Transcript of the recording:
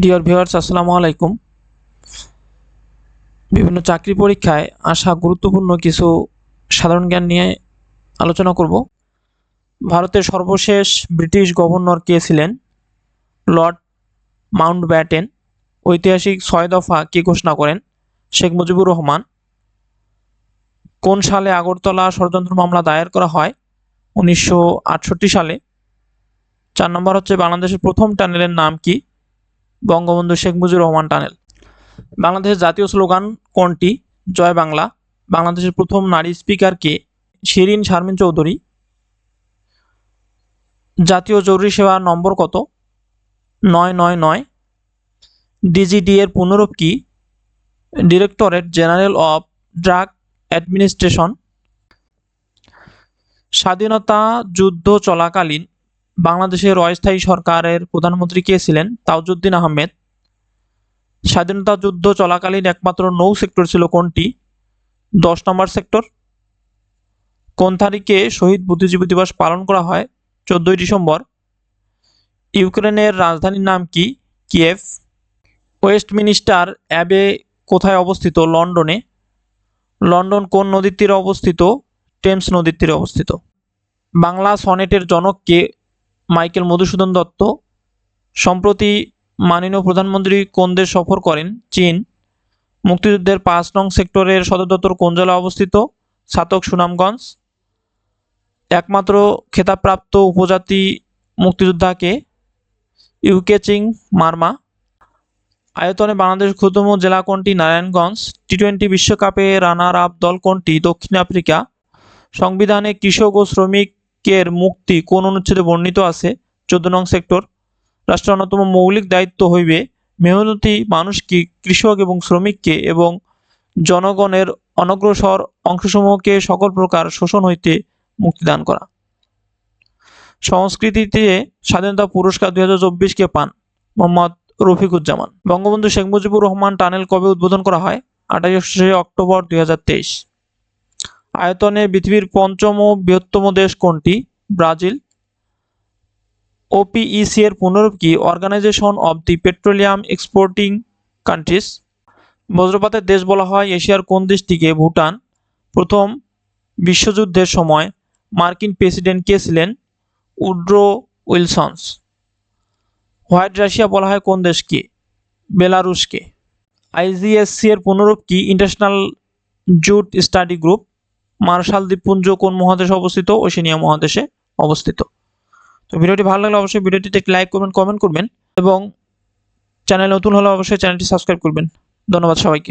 Dear viewers, আসসালামু আলাইকুম। বিভিন্ন চাকরি পরীক্ষায় আসা গুরুত্বপূর্ণ কিছু সাধারণ জ্ঞান নিয়ে আলোচনা করব। ভারতের সর্বশেষ ব্রিটিশ গভর্নর কে ছিলেন? Lord Mountbatten. ঐতিহাসিক ৬ দফা কে ঘোষণা করেন? শেখ মুজিবুর রহমান। কোন সালে আগরতলা ষড়যন্ত্র মামলা দায়ের করা হয়? ১৯৬৮ সালে। ৪ নম্বর হচ্ছে বাংলাদেশের প্রথম টানেলের নাম কি? বঙ্গবন্ধু শেখ মুজিবুর রহমান টানেল। বাংলাদেশের জাতীয় স্লোগান কোনটি? জয় বাংলা। বাংলাদেশের প্রথম নারী স্পিকার কে? শিরিন শারমিন চৌধুরী। জাতীয় জরুরি সেবা নম্বর কত? ৯৯৯। ডিজিডি এর পুনরূপ কি? Directorate general of drug administration. স্বাধীনতা যুদ্ধ চলাকালীন বাংলাদেশের অস্থায়ী সরকারের প্রধানমন্ত্রী কে ছিলেন? তাজউদ্দিন আহমেদ। স্বাধীনতা যুদ্ধ চলাকালীন একমাত্র নৌ সেক্টর ছিল কোনটি? ১০ নম্বর সেক্টর। কোন তারিখে শহীদ বুদ্ধিজীবী দিবস পালন করা হয়? ১৪ই ডিসেম্বর। ইউক্রেনের রাজধানীর নাম কি? কিয়েভ। ওয়েস্টমিনিস্টার অ্যাবে কোথায় অবস্থিত? লন্ডনে। লন্ডন কোন নদীর তীরে অবস্থিত? টেমস নদীর তীরে অবস্থিত। বাংলা সনেটের জনক কে? মাইকেল মধুসূদন দত্ত। সম্প্রতি মাননীয় প্রধানমন্ত্রী কোন দেশ সফর করেন? চীন। মুক্তিযুদ্ধের ৫ নং সেক্টরের সদর দপ্তর কোন জেলায় অবস্থিত? ছাতক, সুনামগঞ্জ। একমাত্র খেতাবপ্রাপ্ত উপজাতি মুক্তিযোদ্ধা কে? ইউকেচিং মারমা। আয়তনে বাংলাদেশের ক্ষুদ্রতম জেলা কোনটি? নারায়ণগঞ্জ। টি-20 বিশ্বকাপে রানার আপ দল কোনটি? দক্ষিণ আফ্রিকা। সংবিধানে কৃষক ও শ্রমিকের মুক্তি কোন অনুচ্ছেদে বর্ণিত আছে? ১৪ নং সেক্টর। রাষ্ট্রের অন্যতম মৌলিক দায়িত্ব হইবে মেহনতি মানুষকে, কৃষক এবং শ্রমিককে এবং জনগণের অনগ্রসর অংশসমূহকে সকল প্রকার শোষণ হইতে মুক্তিদান করা। সংস্কৃতিতে স্বাধীনতা পুরস্কার ২০২৪ কে পান? মোহাম্মদ রফিকুজ্জামান। বঙ্গবন্ধু শেখ মুজিবুর রহমান টানেল কবে উদ্বোধন করা হয়? ২৮শে অক্টোবর ২০২৩। আয়তনে পৃথিবীর পঞ্চম ও বৃহত্তম দেশ কোনটি? ব্রাজিল। ওপিইসি এর পুনরূপ কি? Organisation of the petroleum exporting countries. বজ্রপাতের দেশ বলা হয় এশিয়ার কোন দেশটিকে? ভুটান। প্রথম বিশ্বযুদ্ধের সময় মার্কিন প্রেসিডেন্ট কে ছিলেন? Woodrow Wilson's. হোয়াইট রাশিয়া বলা হয় কোন দেশকে? বেলারুশকে। আইজিএসসি এর পুনরূপ কি? International jute study group. Marshall দ্বীপপুঞ্জ কোন মহাদেশে অবস্থিত? ওশেনিয়া মহাদেশে অবস্থিত। তো ভিডিওটি ভালো লাগলে অবশ্যই ভিডিওটিতে একটি লাইক করবেন, কমেন্ট করবেন এবং চ্যানেল নতুন হলে অবশ্যই চ্যানেলটি সাবস্ক্রাইব করবেন। ধন্যবাদ সবাইকে।